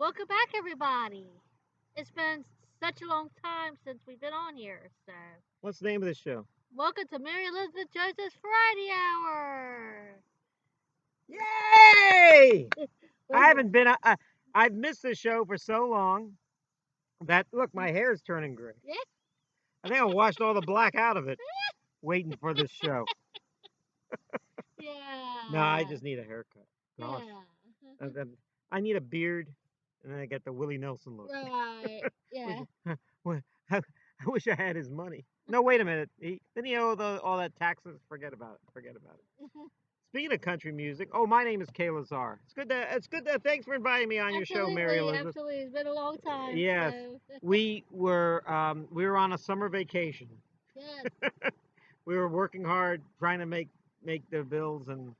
Welcome back, everybody. It's been such a long time since we've been on here, so What's the name of the show? welcome to Mary Elizabeth Joseph's Variety Hour. Yay! I Wait, haven't been. I've missed the show for so long that look, my hair's turning gray. yeah, I think I washed all the black out of it, waiting for this show. No, I yeah, just need a haircut. Gosh, yeah, and then I need a beard, and then I get the Willie Nelson look. right, Wish, yeah. I I wish I had his money. No, wait a minute. Didn't he owe all that taxes? Forget about it. Forget about it. Speaking of country music, oh, my name is Kaye Lazar. It's good. Thanks for inviting me on your show, Mary Absolutely, Elizabeth. absolutely. It's been a long time, Yes, so we were on a summer vacation. yes, We were working hard trying to make the bills, and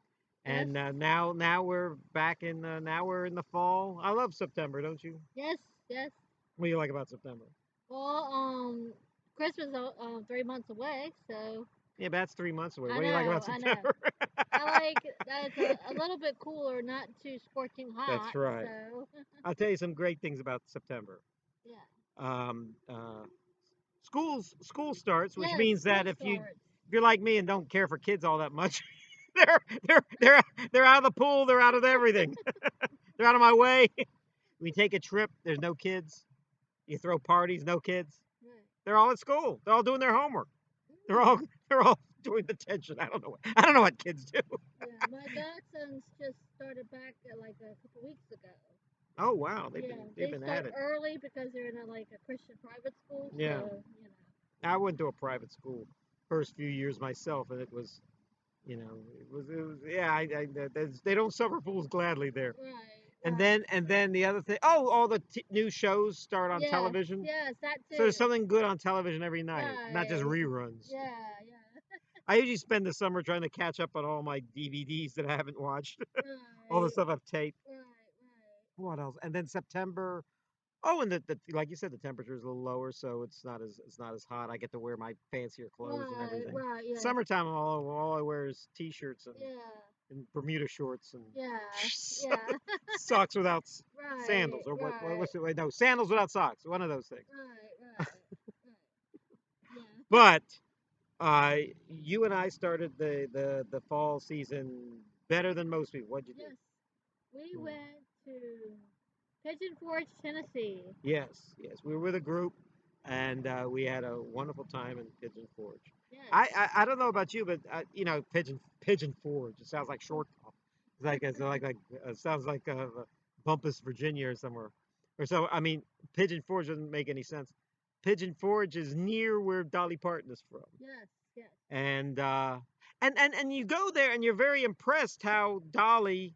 yes, now we're back in now we're in the fall. I love September, don't you? yes, yes. What do you like about September? Well, Christmas is 3 months away, so Yeah, but that's 3 months away. I What do you like know, about I know. September? I like that it's a little bit cooler, not too scorching That's hot. right. So I'll tell you some great things about September. yeah, Um, uh, school starts, which yes, means school that if starts. you're like me and don't care for kids all that much, they're they're out of the pool, they're out of everything, they're out of my way. We take a trip, there's no kids. You throw parties, no kids. Right. They're all at school. They're all doing their homework. They're Mm, all they're all doing detention. I don't know what kids do. yeah, my godsons just started back like a couple weeks ago. Oh wow, Yeah, they've they been start at it. early because they're in a Christian private school. Yeah, So I went to a private school first few years myself, and it was it was yeah. They don't suffer fools gladly there. right, And right. then the other thing, oh, all the new shows start on Yes, television. yes, that So there's too. something good on television every night, not just Right. reruns. Yeah, yeah. I usually spend the summer trying to catch up on all my DVDs that I haven't watched, all the Right, stuff I've taped. right, right. What else? And then September. Oh, and the like you said, the temperature is a little lower, so it's not as hot. I get to wear my fancier clothes and Right, everything. right, yes. Summertime, all I wear is t-shirts Yeah, and Bermuda shorts and yeah, yeah. socks without Right, sandals, or right, what's it? Wait, no, sandals without socks. One of those things. right, right, right. Yeah. But you and I started the fall season better than most people. What'd you do? Yes, we Hmm. went to Pigeon Forge, Tennessee. Yes, we were with a group, and we had a wonderful time in Pigeon Forge. Yes. I don't know about you, but Pigeon Forge. It sounds like short talk. It's like sounds like Bumpus, Virginia, or somewhere, or so. I mean, Pigeon Forge doesn't make any sense. Pigeon Forge is near where Dolly Parton is from, Yes, yes. and and you go there and you're very impressed how Dolly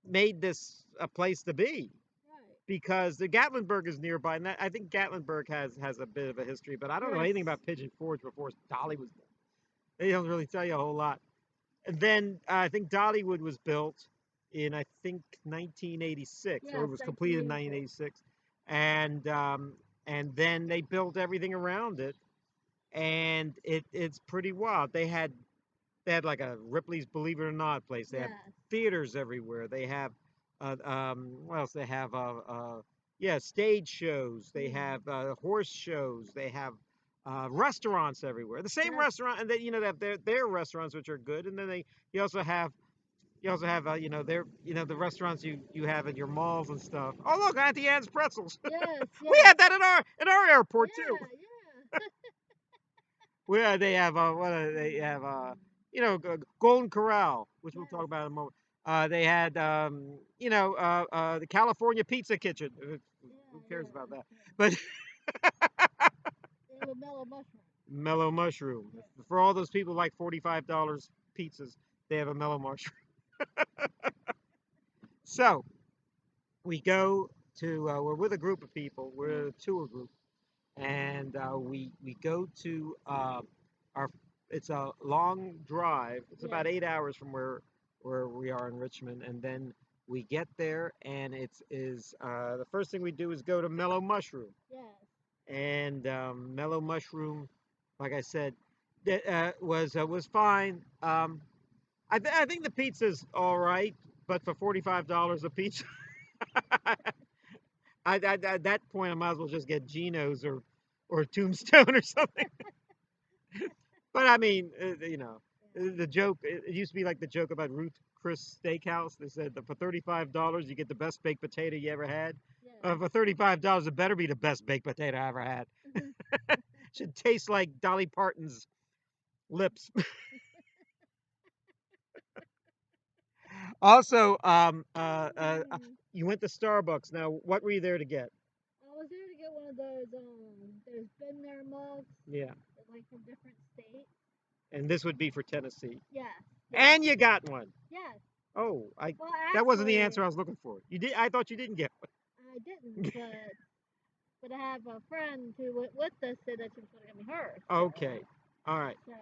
made this a place to be, Right. because the Gatlinburg is nearby, and I think Gatlinburg has a bit of a history, but I don't know Yes. anything about Pigeon Forge before Dolly was there. They don't really tell you a whole lot. And then I think Dollywood was built in, I think, 1986, or it Yes, was completed in 1986. 1986, and then they built everything around it, and it's pretty wild. They had like a Ripley's Believe It or Not place. They have Yes. theaters everywhere. They have what else? They have yeah, stage shows. They Mm. have horse shows. They have restaurants everywhere. The same Yes. restaurant, and they have their restaurants, which are good. And then you also have their the restaurants you have at your malls and stuff. Oh look, Auntie Anne's pretzels. Yes, We yes. had that in our airport too. Yeah, yeah. Where they have they have Golden Corral, which we'll talk Yes. about in a moment. They had the California Pizza Kitchen. Who Yeah, cares about yeah, that? yeah. But They have a mellow mushroom. Mellow Mushroom, Yeah. for all those people like $45 pizzas, they have a Mellow Mushroom. So we go to we're with a group of people. We're a tour group, and we go to our. It's a long drive. It's Yes. about 8 hours from where we are in Richmond, and then we get there, and the first thing we do is go to Mellow Mushroom, Yes. and Mellow Mushroom, like I said, that was fine. I think the pizza's all right, but for $45 a pizza, At that point, I might as well just get Geno's or Tombstone or something. But I mean, the joke. It used to be like the joke about Ruth Chris Steakhouse. They said that for $35 you get the best baked potato you ever had. Yeah. For $35, it better be the best baked potato I ever had. Should taste like Dolly Parton's lips. Also, you went to Starbucks. Now, what were you there to get? I was here to get one of those been there mugs, Yeah, like from different states. and this would be for Tennessee. Yes. Yes. And you got one. Yes. Oh, Well, that wasn't the actually, answer I was looking for. You did. I thought you didn't get I didn't, but I have a friend who went with us said that she was going to get me hers. one. Okay. All right. So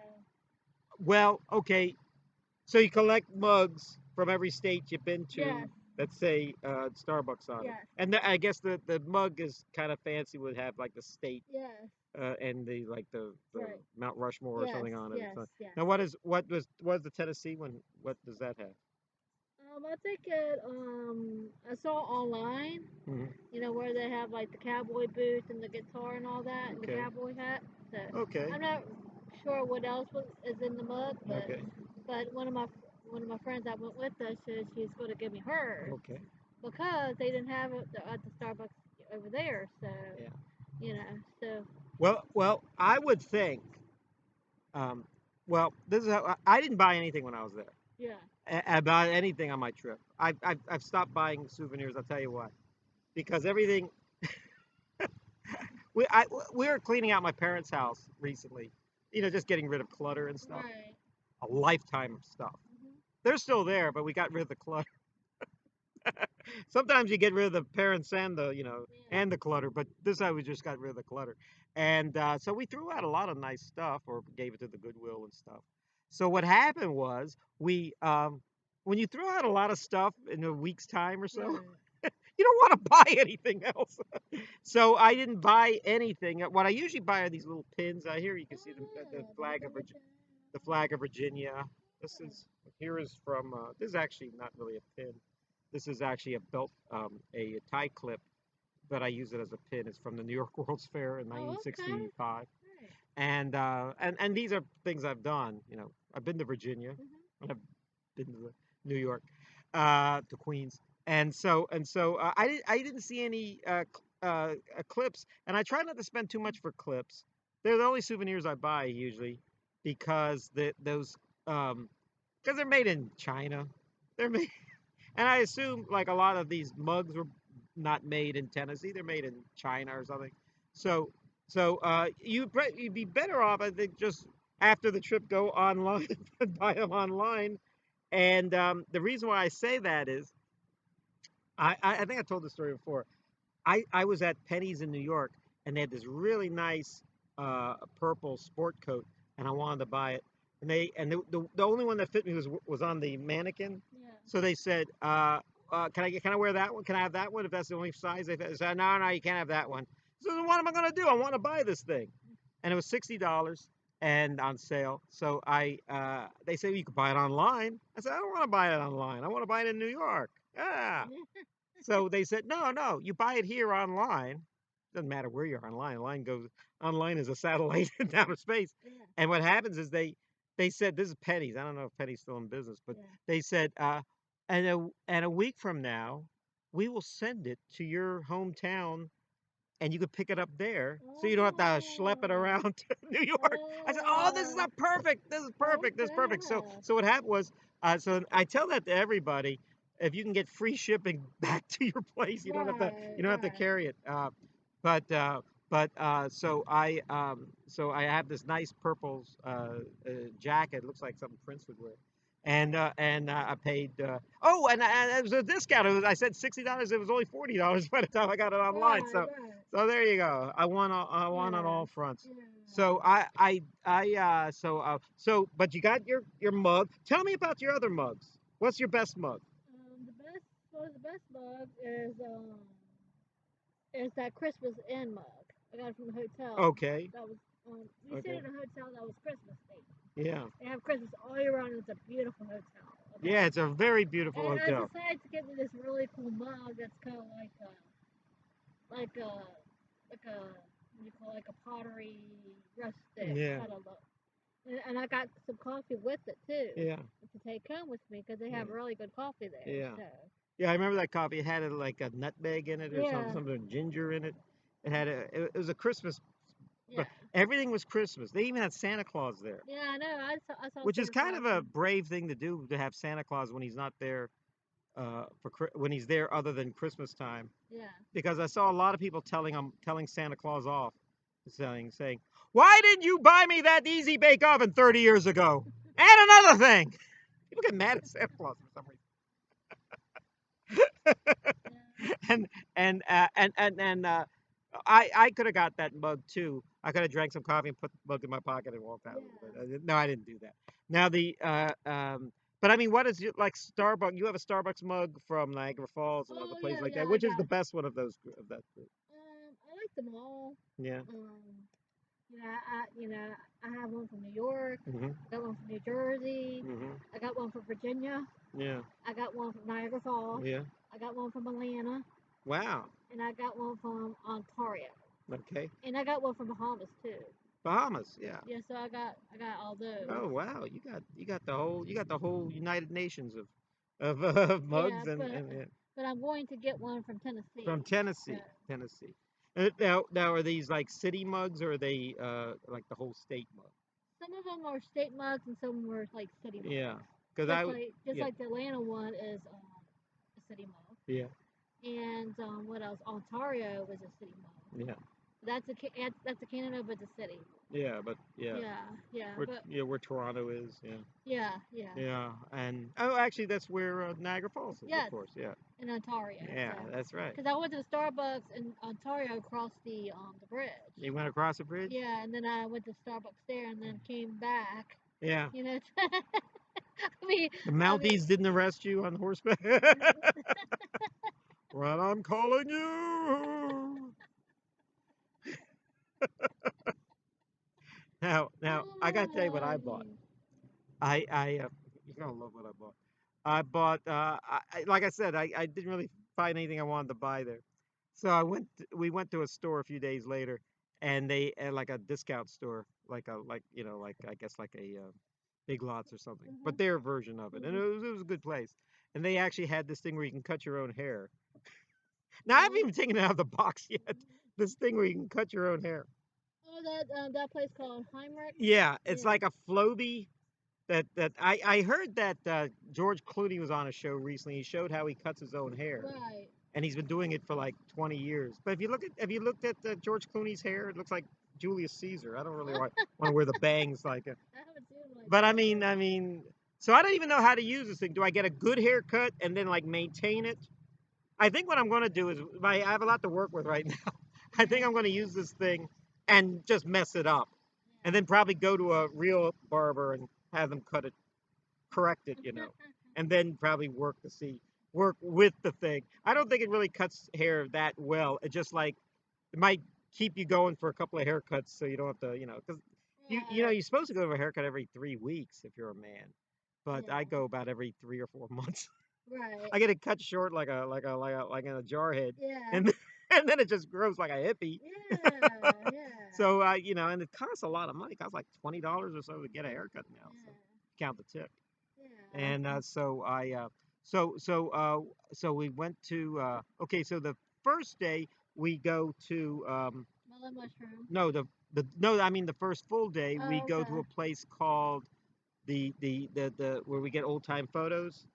Well, okay. So you collect mugs from every state you've been to yes, that say Starbucks on it. yes, And I guess the mug is kind of fancy, would have like the state yes, and the like the right. Mount Rushmore or Yes, something on it. yes, So, yes. now what is the Tennessee one? What does that have? I think it. I saw online. Hmm. You know where they have like the cowboy boots and the guitar and all that, and the Okay. cowboy hat. So Okay. I'm not sure what else is in the mug, Okay. but one of my friends that went with us said she's going to give me hers Okay. because they didn't have it at the Starbucks over there. So Yeah. you know, so Well, I would think. Um, well, this is how I didn't buy anything when I was there. yeah, About anything on my trip. I've stopped buying souvenirs. I'll tell you why. Because everything we were cleaning out my parents' house recently. Just getting rid of clutter and stuff. right. A lifetime of stuff. Hmm. They're still there, but we got rid of the clutter. Sometimes you get rid of the parents and Yeah. and the clutter, but this time we just got rid of the clutter. And so we threw out a lot of nice stuff or gave it to the Goodwill and stuff. So what happened was when you throw out a lot of stuff in a week's time or so, Right. you don't want to buy anything else. So I didn't buy anything. What I usually buy are these little pins. Here you can see the flag of the flag of Virginia. This is here is from. This is actually not really a pin. This is actually a belt, a tie clip, but I use it as a pin. It's from the New York World's Fair in Oh, okay. 1965, Right. and these are things I've done. I've been to Virginia, Hmm. and I've been to New York, to Queens, and so I didn't see any clips, and I try not to spend too much for clips. They're the only souvenirs I buy usually because those because they're made in China. They're made and I assume like a lot of these mugs were not made in Tennessee; they're made in China or something. So, you'd be better off, I think, just after the trip, go online and buy them online. And the reason why I say that is, I think I told the story before. I was at Penny's in New York, and they had this really nice purple sport coat, and I wanted to buy it. And the only one that fit me was on the mannequin. Yeah. So they said, can I wear that one? Can I have that one if that's the only size they fit? I said, no, you can't have that one. So then what am I gonna do? I want to buy this thing, and it was $60 and on sale. So they said you could buy it online. I said I don't want to buy it online. I want to buy it in New York. Yeah. So they said, no, you buy it here online. Doesn't matter where you're online. Online is a satellite in outer space. Yeah. And what happens is they said this is Penny's. I don't know if Penny's still in business, but Yeah. they said, and a week from now, we will send it to your hometown and you could pick it up there, so you don't have to schlep it Oh. around to New York. I said, "Oh, this is Oh. a perfect. This is perfect. This is perfect." So, Okay. so what happened was, so I tell that to everybody. If you can get free shipping back to your place, Right. you don't have to Right. carry it. So I have this nice purple jacket. It looks like something Prince would wear. And I paid. And it was a discount. I said $60. It was only $40 by the time I got it online. Right. So Right. so there you go. I won on Yeah. all fronts. Yeah. So but you got your mug. Tell me about your other mugs. What's your best mug? The best mug is that Christmas Inn mug. I got it from the hotel. Okay. That was we Okay. stayed at a hotel that was Christmas themed. Yeah. They have Christmas all year round. It's a beautiful hotel. Okay. Yeah, it's a very beautiful And I hotel. decided to get me this really cool mug that's kind of like like a what do you call it, like a pottery rustic Yeah. kind of look. And I got some coffee with it too Yeah. to take home with me because they have Yeah. really good coffee there. Yeah. So Yeah, I remember that coffee. It had like a nutmeg in it or yeah, something ginger in it. It had it was a Christmas, yeah, but everything was Christmas. They even had Santa Claus there, yeah. I know. I saw which is Santa kind Claus. of a brave thing to do to have Santa Claus when he's not there when he's there other than Christmas time. Yeah. Because I saw a lot of people telling Santa Claus off, saying, "Why didn't you buy me that easy bake oven 30 years ago?" And another thing, people get mad at Santa Claus for some Yeah. reason. And I could have got that mug too. I could have drank some coffee and put the mug in my pocket and walked out. Yeah. No, I didn't do that. Now but I mean, what is your, like Starbucks? You have a Starbucks mug from Niagara Falls and other Oh places yeah, like yeah. that. I Which is got. the best one of those of that group? I like them all. Yeah. You know, I have one from New York. Mhm. I got one from New Jersey. Mhm. I got one from Virginia. Yeah. I got one from Niagara Falls. Yeah. I got one from Atlanta, Wow. and I got one from Ontario, Okay. and I got one from Bahamas too. Bahamas. Yeah. Yeah, so I got all those. Oh wow. You got the whole United Nations of Yeah, mugs and but I'm going to get one from Tennessee. from So Tennessee. Tennessee. Now are these like city mugs or are they like the whole state mug? some of them are state mugs, and some of them are like city mugs. Yeah. Because Just yeah like the Atlanta one is a city mug, yeah and what else? Ontario was a city mug. yeah That's a Canada, but it's a city. yeah but yeah Yeah, yeah, but where Toronto is yeah, yeah, yeah and oh actually that's where Niagara Falls is of yes, course yeah in Ontario. yeah So, that's right. because I went to the Starbucks in Ontario across the bridge. You went across the bridge. Yeah, and then I went to Starbucks there, and then came back. Yeah. You know, I mean, The I mean, Mounties didn't arrest you on horseback. Well, I'm calling you. Now, I gotta tell you what I bought. You're gonna love what I bought. I bought, like I said, I didn't really find anything I wanted to buy there. So we went to a store a few days later, and they like a discount store, like I guess like a Big Lots or something, but mhm, their version of it, and mhm. it was a good place. And they actually had this thing where you can cut your own hair. Now I haven't Really? even taken it out of the box yet. This thing where you can cut your own hair. Oh, that place called Heimrich. Yeah, it's Yeah. like a Floby. I heard that George Clooney was on a show recently. He showed how he cuts his own hair, Right. and he's been doing it for like 20 years. But if you look at have you looked at George Clooney's hair? It looks like Julius Caesar. I don't really want to wear the bangs like it. I haven't seen it like But that. I mean, so I don't even know how to use this thing. Do I get a good haircut and then like maintain it? I think what I'm going to do is I have a lot to work with right now. I think I'm going to use this thing and just mess it up, and then probably go to a real barber and have them cut it, correct it, Yeah. and then probably work with the thing. I don't think it really cuts hair that well. It just like it might keep you going for a couple of haircuts, so you don't have to, because Right. you're supposed to go to a haircut every 3 weeks if you're a man, but I Yeah. go about every 3 or 4 months. Right. I get it cut short like in a jarhead, Yeah. and and then it just grows like a hippie. Yeah. Yeah. So and it costs a lot of money. It costs like $20 or so to get a haircut now. So Yeah. count the tip. Yeah. And so we went to okay. So the first day we go to Melon mushroom. no the no I mean the first full day we Oh, go to okay. a place called the where we get old time photos.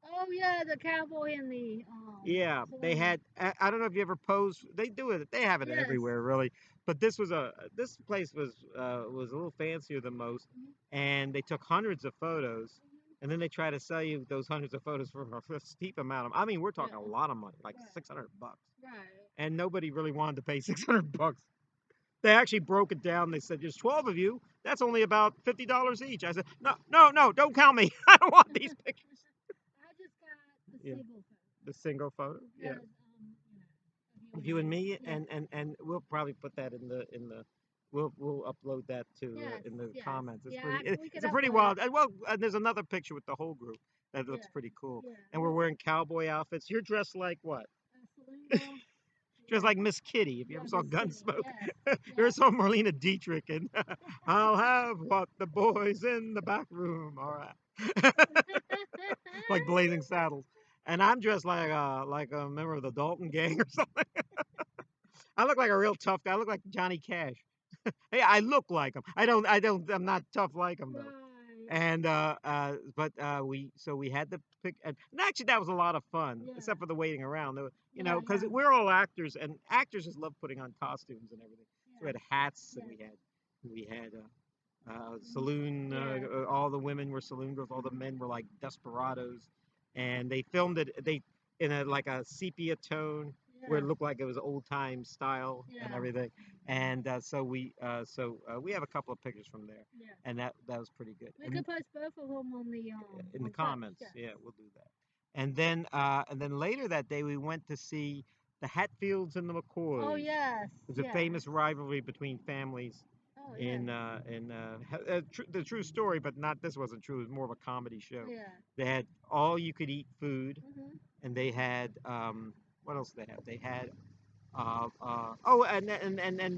Oh yeah, the cowboy and the Yeah, they saloon. had. I don't know if you ever posed. They do it. They have it Yes. everywhere, really. But this place was a little fancier than most, Mhm, and they took hundreds of photos, mhm. and then they try to sell you those hundreds of photos for a steep amount of. I mean, we're talking a Yeah. lot of money, like Right. $600, Right. and nobody really wanted to pay $600. They actually broke it down. They said, "There's 12 of you. That's only about $50 each." I said, "No, no, no, don't count me. I don't want these pictures." I just got the Yeah, single phone the single photo. Yeah. because Of you and me, yeah. and we'll probably put that in the we'll upload that to Yes. in the Yes. comments. It's Yeah. pretty. We It's could a pretty upload it. wild. And well, and there's another picture with the whole group that looks Yeah. pretty cool. Yeah. And we're wearing cowboy outfits. You're dressed like what? A saloon girl. dressed like Miss Kitty. If you Yeah, ever saw Miss Kitty. Gunsmoke, Yes. you ever Yes. saw Marlena Dietrich and I'll have what the boys in the back room. All right, like Blazing Saddles, and I'm dressed like a member of the Dalton Gang or something. I look like a real tough guy. I look like Johnny Cash. Hey, I look like him. I'm not tough like him though. Right. And but we had to pick, and actually that was a lot of fun, Yeah. except for the waiting around. You Yeah. know, because Yeah. we're all actors, and actors just love putting on costumes and everything. So we Yeah. had hats, and Yeah. we had saloon. Yeah. All the women were saloon girls. All the men were like desperados, and they filmed it. They in a like a sepia tone where it Yeah. looked like it was old time style and Yeah. everything. And we have a couple of pictures from there, Yeah. and that was pretty good. We And could post both of them on the in the on post. comments, Yes. yeah, we'll do that. And then later that day we went to see the Hatfields and the McCoys. Oh yes. It was a Yeah. famous rivalry between families Oh yeah. the true story, but not this wasn't true. It was more of a comedy show. Yeah. They had all you could eat food, Mhm. and they had what else did they have? They had oh, and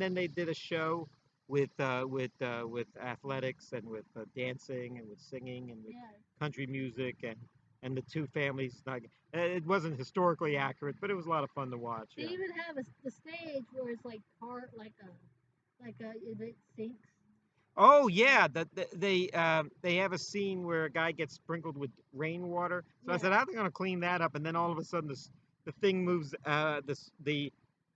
then they did a show with athletics and with dancing and with singing and with Yeah. country music and the two families. Like, it wasn't historically accurate, but it was a lot of fun to watch. They Yeah. even have the stage where it's like part like a it sinks. Oh yeah, they have a scene where a guy gets sprinkled with rainwater. So I said, Yeah. how are they going to clean that up? And then all of a sudden, the thing moves.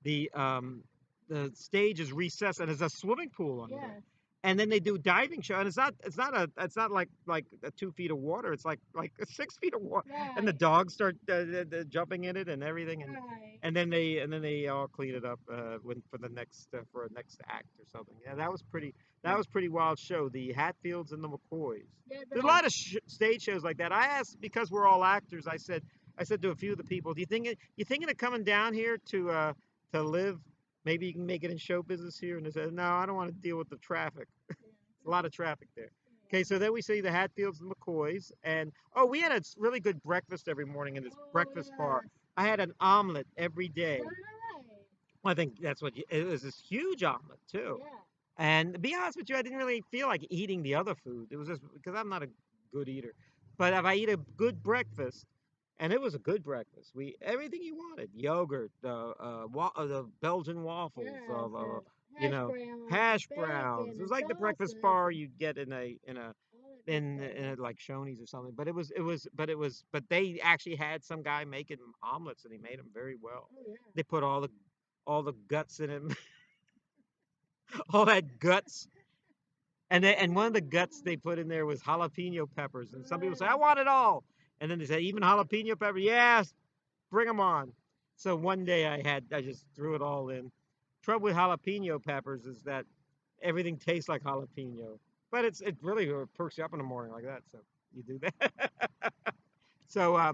The um the stage is recessed and there's a swimming pool under there. Yes. And then they do diving show, and it's not like 2 feet of water. It's like 6 feet of water, and the Right. dogs start jumping in it and everything, Right. and then they all clean it up when for a next act or something. Yeah, that was pretty wild show. The Hatfields and the McCoys. Yeah. There's a lot of stage shows like that. I asked because we're all actors. I said to a few of the people, "Do you thinking of coming down here to live? Maybe you can make it in show business here." And they said, "No, I don't want to deal with the traffic. It's a lot of traffic there." Okay, so then we see the Hatfields and McCoys, and oh, we had a really good breakfast every morning in this breakfast bar. Yes. I had an omelet every day. Right. I think that's it was this huge omelet too. Yeah. And to be honest with you, I didn't really feel like eating the other food. It was just because I'm not a good eater. But if I eat a good breakfast, and it was a good breakfast, we everything you wanted: yogurt, the Belgian waffles, Yes. you Hash know, browns, hash bacon, browns. It was and like the breakfast sausage, bar and you'd get in a all that good stuff. like Shoney's or something. But they actually had some guy making omelets, and he made them very well. Oh yeah. They put all the guts in him, all that guts. And one of the guts they put in there was jalapeno peppers. And some people say, I Right. want it all. And then they say, even jalapeno pepper? Yes, bring them on. So one day I just threw it all in. Trouble with jalapeno peppers is that everything tastes like jalapeno. But it really perks you up in the morning like that. So you do that. So I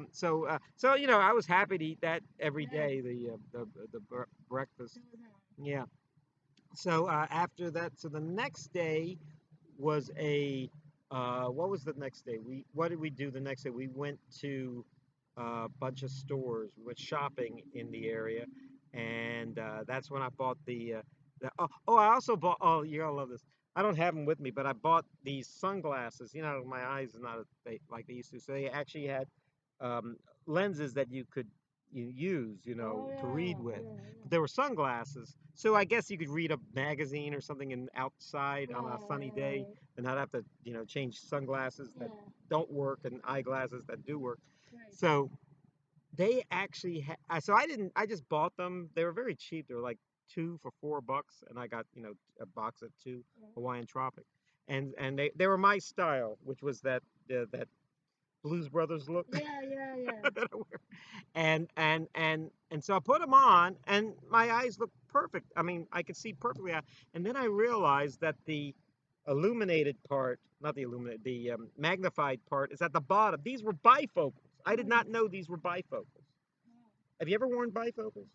was happy to eat that every Yeah. day, breakfast. So was I. Yeah. So after that, so the next day was what was the next day? What did we do the next day? We went to a bunch of stores. We went shopping in the area, and that's when I bought I also bought. Oh, you're gonna love this. I don't have them with me, but I bought these sunglasses. You know, my eyes are not like they used to. So they actually had um, lenses that you could use, Oh to read yeah. with. Yeah. But there were sunglasses, so I guess you could read a magazine or something outside Yeah. on a sunny Right. day Right. and not have to, change sunglasses that Yeah. don't work and eyeglasses that do work. Right. So they actually so I just bought them. They were very cheap. They were like two for $4, and I got, a box of two Yeah. Hawaiian Tropic, and they were my style, which was that Blues Brothers look. Yeah. Yeah. Yeah. that I wear. And so I put them on, and my eyes look perfect. I mean, I could see perfectly. And then I realized that the illuminated part, not the illuminated, the magnified part, is at the bottom. These were bifocals. I did not know these were bifocals. Wow. Have you ever worn bifocals?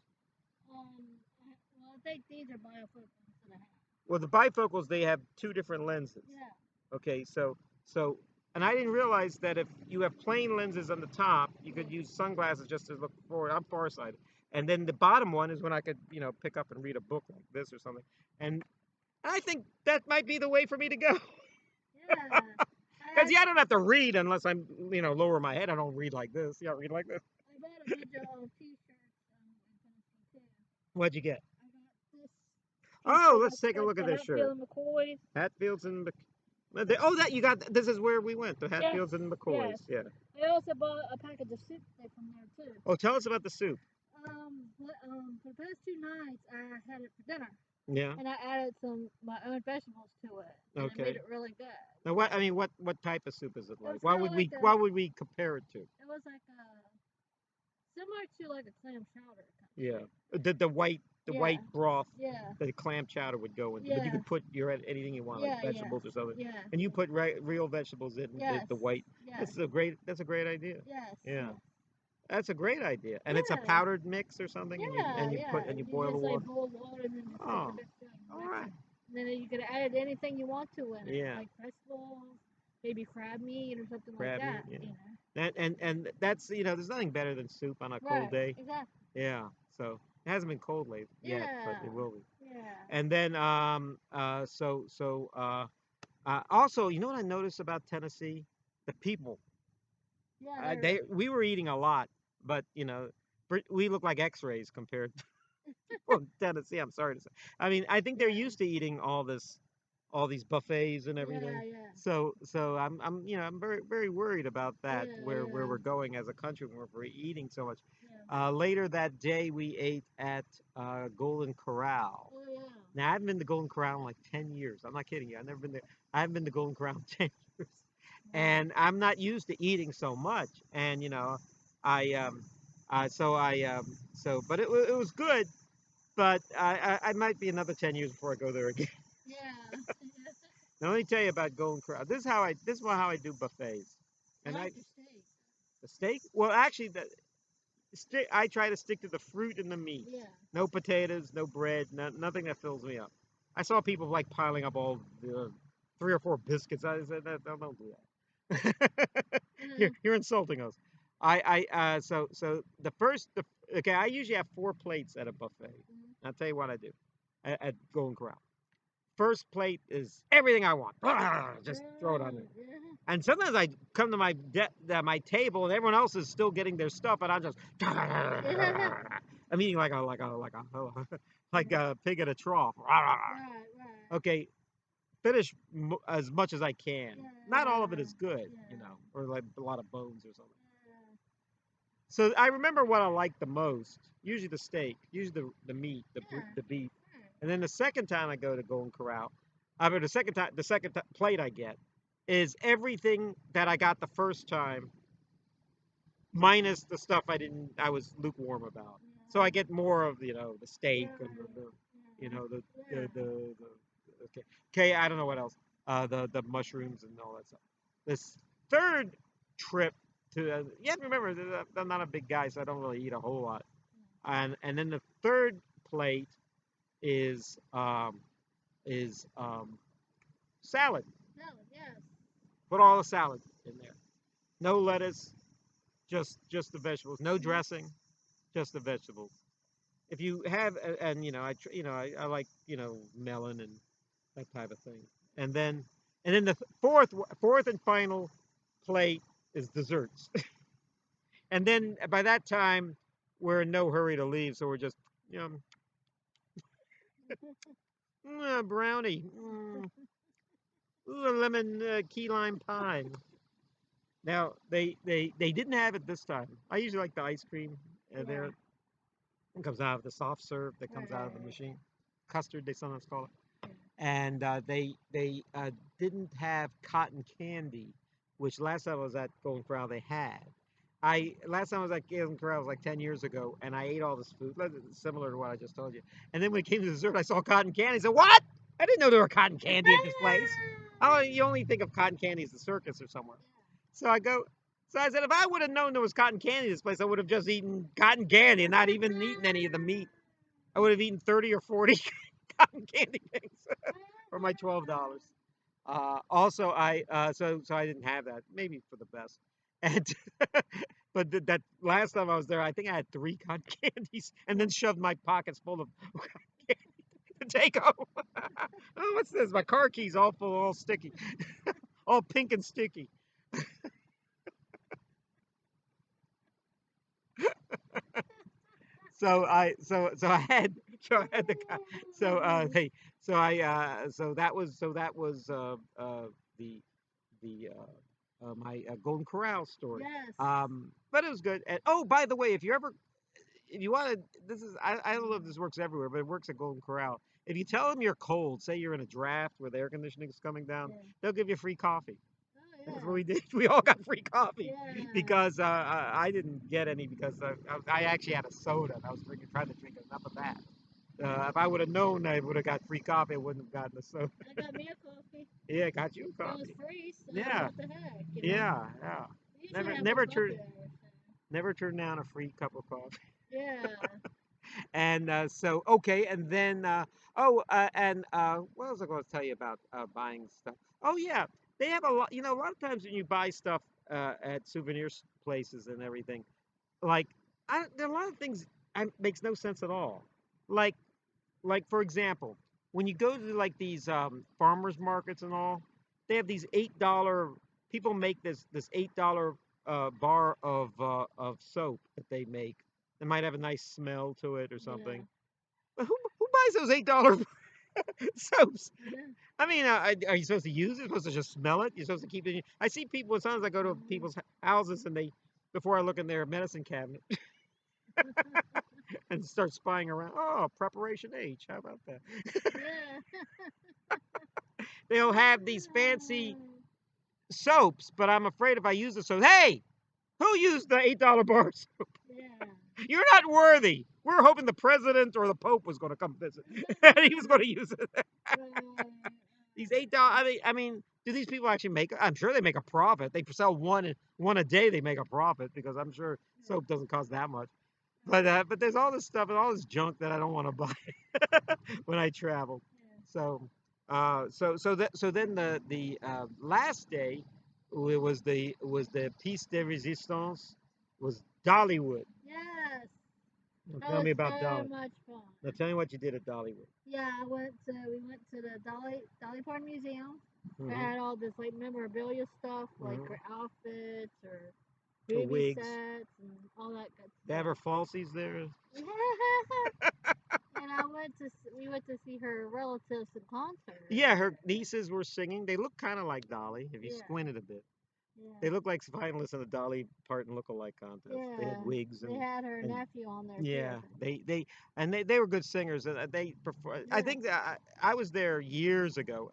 Well, I think these are biofocals that I have. Well, the bifocals, they have two different lenses. Yeah. Okay, so and I didn't realize that if you have plain lenses on the top, you could use sunglasses just to look forward. I'm farsighted. And then the bottom one is when I could, pick up and read a book like this or something. And I think that might be the way for me to go. Yeah. Because I don't have to read unless I'm, lower my head. I don't read like this. You don't read like this. I bought a bunch of t-shirts in Tennessee too. What'd you get? I got this. Oh, T-shirt let's take a that's look at the this shirt. Hatfield and McCoys. Hatfields and oh, that you got. This is where we went. The Hatfields and McCoys. Yes. Yeah. I also bought a package of soup there from there too. Oh, tell us about the soup. For the past 2 nights, I had it for dinner. Yeah. And I added my own vegetables to it. And Okay. it made it really good. Now, what type of soup is it like? It's What kinda would like what would we compare it to? It was like similar to like a clam chowder. Yeah. The white white broth. Yeah. The clam chowder would go into, but you could put anything you want, like vegetables or something. Yeah. And you put real vegetables in the white. Yes. That's a great idea. Yes. Yeah. That's a great idea. And it's a powdered mix or something. Yeah. And you boil the water. Boil water and then just Oh. mix it in. All right. And then you could add anything you want to in it. Yeah. Like vegetables, maybe crab meat or something Crab like that. meat, yeah. You know. And that's there's nothing better than soup on a cold day. Exactly. Yeah. So it hasn't been cold late yet, but it will be. Yeah. And then also, you know what I noticed about Tennessee? The people. Yeah. We were eating a lot, but we look like X-rays compared to people in Tennessee. I'm sorry to say. I mean, I think they're used to eating all these buffets and everything. Yeah. So I'm very very worried about that where we're going as a country when we're eating so much. Yeah. Later that day we ate at Golden Corral. Oh yeah. Now I haven't been to Golden Corral in like 10 years. I'm not kidding you. I've never been there. I haven't been to Golden Corral in 10 years. And I'm not used to eating so much. And I but it was good. But I might be another 10 years before I go there again. Yeah. Now let me tell you about Golden Corral. This is how I do buffets. And I like your steak. the steak. Well, actually, I try to stick to the fruit and the meat. Yeah. No potatoes, no bread, nothing that fills me up. I saw people like piling up all the 3 or 4 biscuits. I said, don't do that. You're insulting us. So okay. I usually have 4 plates at a buffet. Mm-hmm. I'll tell you what I do at Golden Corral. First plate is everything I want. Just throw it on there. Yeah. And sometimes I come to my table and everyone else is still getting their stuff, and I'm just I'm eating like a pig at a trough. Right. Okay, finish as much as I can. Not all of it is good, or like a lot of bones or something. So I remember what I like the most. Usually the steak, usually the meat, the beef. And then the second time I go to Golden Corral, the second plate I get is everything that I got the first time, minus the stuff I was lukewarm about. So I get more of the steak and okay, I don't know what else. The mushrooms and all that stuff. This third trip to you have to remember that I'm not a big guy, so I don't really eat a whole lot. And then the third plate is salad. Salad, yes. Put all the salad in there. No lettuce, just the vegetables. No dressing, just the vegetables. If you have, and I like melon and that type of thing. And then the fourth and final plate is desserts. And then by that time we're in no hurry to leave, so we're just brownie, lemon key lime pie. Now they didn't have it this time. I usually like the ice cream there. It comes out of the soft serve that comes out of the machine. Custard, they sometimes call it. And they didn't have cotton candy, which last time I was at Golden Corral they had. Last time I was at Golden Corral was like 10 years ago, and I ate all this food, similar to what I just told you. And then when it came to dessert, I saw cotton candy. I said, "What? I didn't know there were cotton candy at this place." Oh, you only think of cotton candy as the circus or somewhere. So I said, if I would have known there was cotton candy at this place, I would have just eaten cotton candy and not even eaten any of the meat. I would have eaten 30 or 40 cotton candy things for my $12. Also, so I didn't have that. Maybe for the best. And but that last time I was there, I think I had three cotton candies and then shoved my pockets full of cotton candy to take home. Oh, what's this? My car keys all full, all sticky, all pink and sticky. So I had the they so that was the my Golden Corral story. Yes. But it was good. And oh, by the way, if you want to, I don't know if this works everywhere, but it works at Golden Corral. If you tell them you're cold, say you're in a draft where the air conditioning is coming down, Yeah. they'll give you free coffee. Oh That's what we yeah. did. We all got free coffee Yeah. because I didn't get any because I actually had a soda and I was trying to drink enough of that. If I would have known I would have got free coffee, I wouldn't have gotten a soda. I got me a coffee. Yeah, got you a It was coffee. free, so Yeah, what the heck, you know? yeah, yeah. We usually Never, have one never coffee turn, there. So. never turn down a free cup of coffee. Yeah. And so okay, and then and what was I going to tell you about buying stuff? Oh yeah, they have a lot. You know, a lot of times when you buy stuff at places and everything, like there are a lot of things makes no sense at all. Like for example, when you go to like these farmers markets and all, they have these $8. People make this $8 bar of soap that they make. It might have a nice smell to it or Yeah. something. But who buys those $8 soaps? Yeah. I mean, are you supposed to use it? Supposed to just smell it? You're supposed to keep it. I see people. Sometimes I go to people's houses and they, before I look in their medicine cabinet, and start spying around. Oh, preparation H. How about that? Yeah. They'll have these fancy soaps, but I'm afraid if I use the soap, hey, who used the $8 bars? Yeah. You're not worthy. We're hoping the president or the Pope was going to come visit, and he was going to use it. These $8. I mean, do these people actually make? I'm sure they make a profit. They sell one a day. They make a profit because I'm sure soap doesn't cost that much. But there's all this stuff and all this junk that I don't want to buy when I travel. So so then the last day was the piece de resistance was Dollywood. Yes. Now That tell was me about so Dolly. much fun. Now tell me what you did at Dollywood. Yeah, we went to the Dolly Parton Museum. They Mm-hmm. had all this like memorabilia stuff, like Mm-hmm. her outfits or The baby wigs. sets and all that good They have her stuff. falsies there. And we went to see her relatives in concert. Yeah, her nieces were singing. They look kind of like Dolly if you Yeah, squinted a bit. They yeah, look like finalists in the Dolly Parton look-alike contest. They had yeah. wigs They had her and nephew on there too, yeah, I think. they were good singers. And they prefer. I Yeah, think that I was there years ago,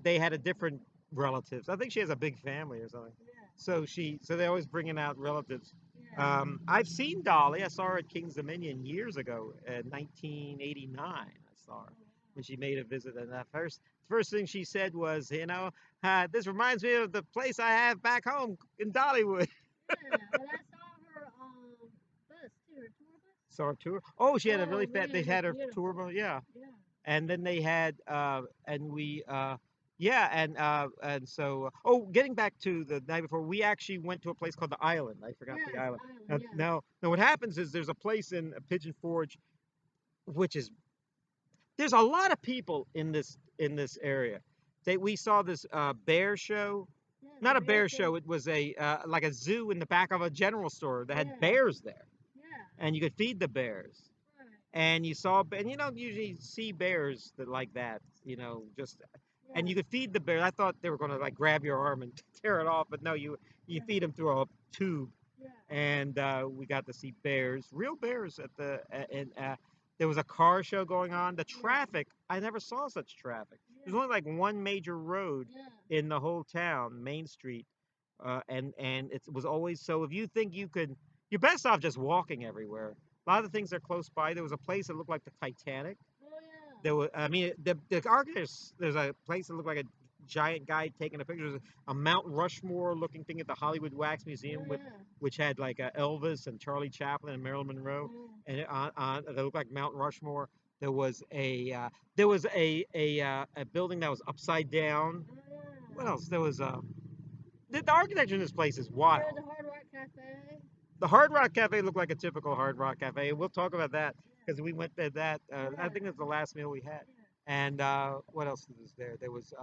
they had a different relatives. I think she has a big family or something. yeah, So they always bringing out relatives. yeah. I've seen Dolly. I saw her at King's Dominion years ago, in 1989. I saw her when she made a visit, and that first thing she said was, this reminds me of the place I have back home in Dollywood. Yeah, and I saw her bus too, her tour bus. Saw her tour. Oh, she had a really Oh fat. man, They it was had her tour beautiful. bus. Yeah, Yeah, and then they had and we yeah and so oh, getting back to the night before, we actually went to a place called the Island. I forgot the yes, Island. Island, Now, yes. now what happens is there's a place in Pigeon Forge, which is there's a lot of people in this area. We saw this bear show. Yeah, the Not a bear bear show. show. It was a like a zoo in the back of a general store that had Yeah, bears there, yeah, and you could feed the bears. right. And and you don't usually see bears that like that, just and Yeah, you could feed the bear. I thought they were going to like grab your arm and tear it off, but no, you yeah, feed them through a tube, yeah, and we got to see bears, real bears at and there was a car show going on. The yeah, traffic, I never saw such traffic. There's yeah, only like one major road yeah, in the whole town, Main Street, and it was always so. If you think you're best off just walking everywhere. A lot of the things are close by. There was a place that looked like the Titanic. oh yeah, There was, I mean, the architects. There's a place that looked like a giant guy taking a picture. There's a Mount Rushmore looking thing at the Hollywood Wax oh Museum, yeah, which had like Elvis and Charlie Chaplin and Marilyn Monroe, oh, and on that looked like Mount Rushmore. There was a building that was upside down. oh yeah, What else? There was the architecture in this place is There's wild. a Hard Rock Cafe. The Hard Rock Cafe looked like a typical Hard Rock Cafe. We'll talk about that Yeah. because we went to that. I think Yeah. that's the last meal we had. Yeah. And what else was there? There was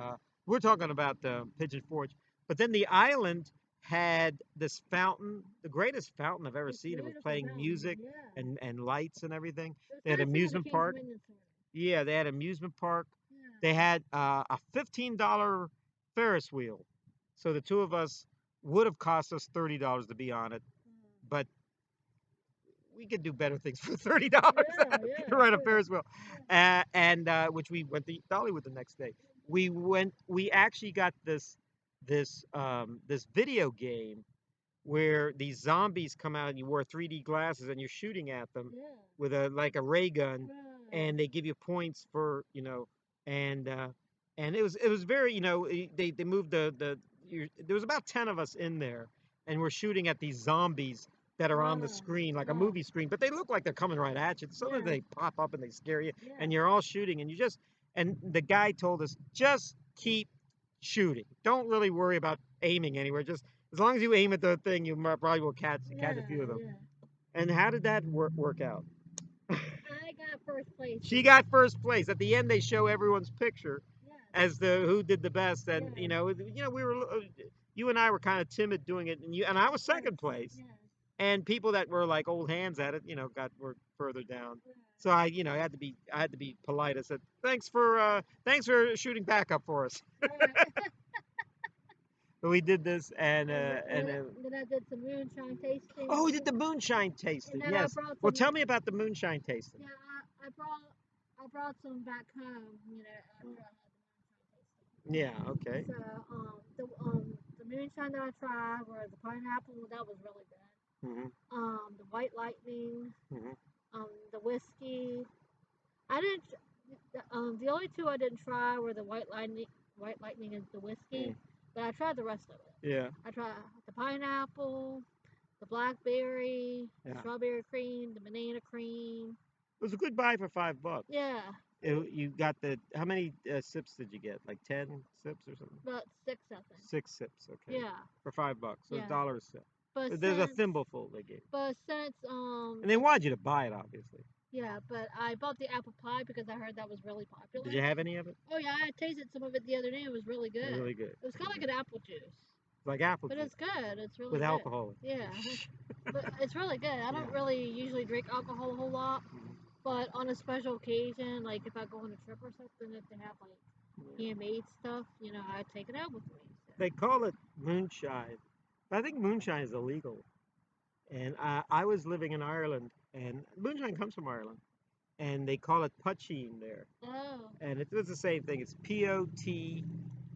we're talking about Pigeon Forge, but then the island had this fountain, the greatest fountain I've ever It's seen. It was beautiful playing fountain. music Yeah. and lights and everything. It was They had kind of similar to amusement King's park. Dominion, sort of. Yeah, they had amusement park. They Yeah. had a $15 Ferris wheel. So the two of us would have cost us $30 to be on it, Mm. but we could do better things for $30 Yeah. Yeah. to ride a Sure. Ferris wheel, Yeah. and which we went to Dollywood the next day. We went. We actually got this video game where these zombies come out and you wear 3D glasses and you're shooting at them Yeah. with a like a ray gun, Right. and they give you points for and it was very they moved there was about 10 of us in there, and we're shooting at these zombies that are on the Wow. screen like a Wow. movie screen, but they look like they're coming right at you. Sometimes Yeah. they pop up and they scare you, Yeah. and you're all shooting, and the guy told us just keep shooting. Don't really worry about aiming anywhere. Just as long as you aim at the thing, you probably will catch a Yeah. few of them. Yeah. And how did that work out? I got first place She in got that. first place. At the end, they show everyone's picture Yeah. as the who did the best, and Yeah. we were you and I were kind of timid doing it, and I was Yes. second place, Yes. and people that were like old hands at it, were further down. Right. So I had to be polite. I said thanks for shooting back up for us. Right. But we did this, and And then I did some moonshine tasting. oh, we did the moonshine And tasting. then I Yes. brought Well, some. tell me about the moonshine tasting. Yeah, I brought some back home. After I had the moonshine tasting. Yeah. Okay. So the moonshine that I tried were the pineapple. That was really good. Mhm. The white lightning. Mhm. The whiskey. I didn't. The only two I didn't try were the white lightning and the whiskey. Mm. But I tried the rest of it. Yeah. I tried the pineapple, the blackberry, the Yeah. strawberry cream, the banana cream. It was a good buy for $5. Yeah, You got how many sips did you get? Like 10 sips or something? about six, I think. 6 sips. Okay. Yeah, For $5. So it's yeah. $1 a sip. But There's a since, thimbleful they gave. but since, And they wanted you to buy it, obviously. yeah, but I bought the apple pie because I heard that was really popular. Did you have any of it? Oh yeah, I tasted some of it the other day. It was really good. Really good. It was kind of like an apple juice. Like apple But juice it's good. It's really with good. alcohol. Yeah, but it's really good. I don't Yeah. really usually drink alcohol a whole lot. Mhm. But on a special occasion, like if I go on a trip or something, if they have like handmade stuff, I take it out with me. So. They call it moonshine. But I think moonshine is illegal. And I was living in Ireland, and moonshine comes from Ireland, and they call it poteen there. Oh. And it was the same thing. It's Poteen,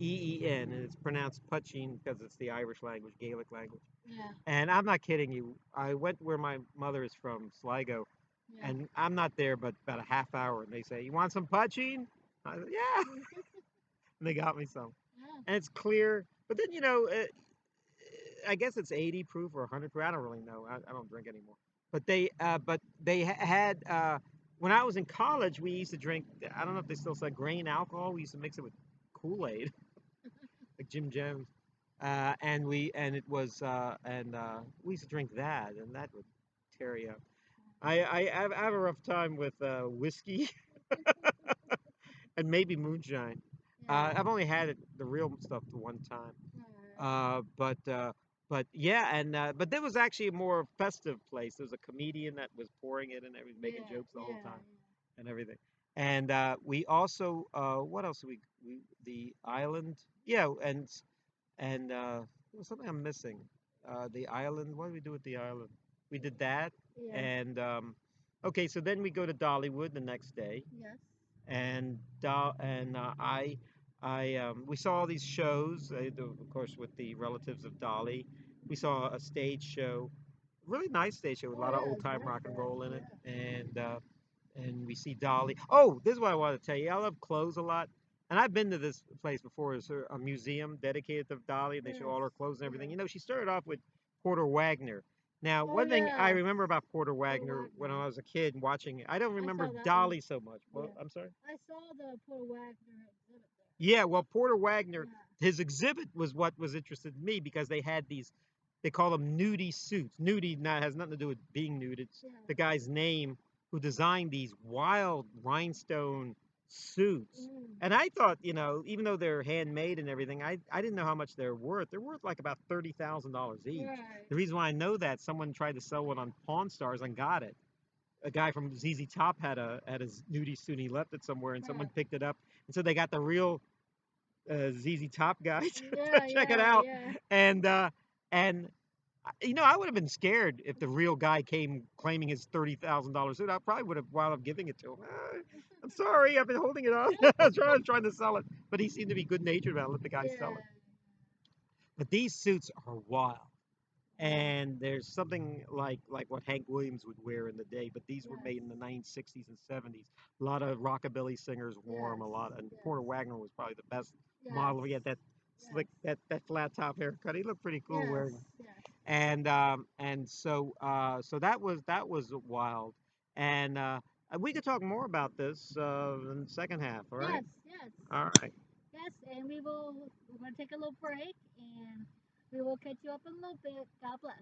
and it's pronounced poteen because it's the Irish language, Gaelic language. Yeah. And I'm not kidding you. I went where my mother is from, Sligo, Yeah. and I'm not there but about a half hour, and they say, "You want some poteen?" I said, "Yeah," and they got me some. Yeah. And it's clear, but then I guess it's 80 proof or 100 proof. I don't really know. I don't drink anymore. But they had when I was in college, we used to drink. I don't know if they still sell grain alcohol. We used to mix it with Kool-Aid, like Jim Jones, and it was we used to drink that, and that would tear you up. I have a rough time with whiskey and maybe moonshine. Yeah. I've only had the real stuff the one time. Alright. But yeah, and but there was actually a more festive place. There was a comedian that was pouring it and everything, making Yeah. jokes the whole Yeah. time and everything. And we also what else we the island, yeah, and there was something I'm missing. The island. What did we do with the island? We did that, Yeah. and okay, so then we go to Dollywood the next day, Yes. and we saw all these shows, of course, with the relatives of Dolly. We saw a stage show, really nice stage show with a Oh lot of yeah, old it's time very rock and good. roll in it, Yeah. and we see Dolly. Oh, this is what I wanted to tell you. I love clothes a lot. And I've been to this place before. It's a museum dedicated to Dolly, and they show Yes. all her clothes and everything. Yeah. She started off with Porter Wagner. Now, Oh one thing I yes. remember about Porter Porter Wagner when Wagner. I was a kid and watching it, I don't I remember saw that one. Dolly so much. Yeah. Well, I'm sorry. I saw the Porter Wagner exhibit there. Yeah, well, Porter Wagner, Yeah. his exhibit was what was interested in me because they had these, they call them nudie suits. Nudie not, has nothing to do with being nude. It's Yeah. the guy's name who designed these wild rhinestone suits. And I thought, you know, even though they're handmade and everything, I didn't know how much they're worth. They're worth like about $30,000 each. Right. The reason why I know that, someone tried to sell one on Pawn Stars and got it. A guy from ZZ Top had a nudie suit. He left it somewhere, and someone Right. picked it up, and so they got the real ZZ Top guy to Yeah, check it yeah, out. yeah. And you know, I would have been scared if the real guy came claiming his $30,000 suit. I probably would have wound up giving it to him. I'm sorry, I've been holding it up. I was trying to sell it, but he seemed to be good natured about it. Let the guy sell Yeah. it. But these suits are wild. And there's something like what Hank Williams would wear in the day, but these were made in the 1960s and 70s. A lot of rockabilly singers wore them a lot, and Porter Wagner was probably the best model. He had that slick, that flat top haircut. He looked pretty cool wearing it. Yes. And so that was wild, and we could talk more about this in the second half. All right. Yes. All right. Yes, and we're going to take a little break, and we will catch you up in a little bit. God bless.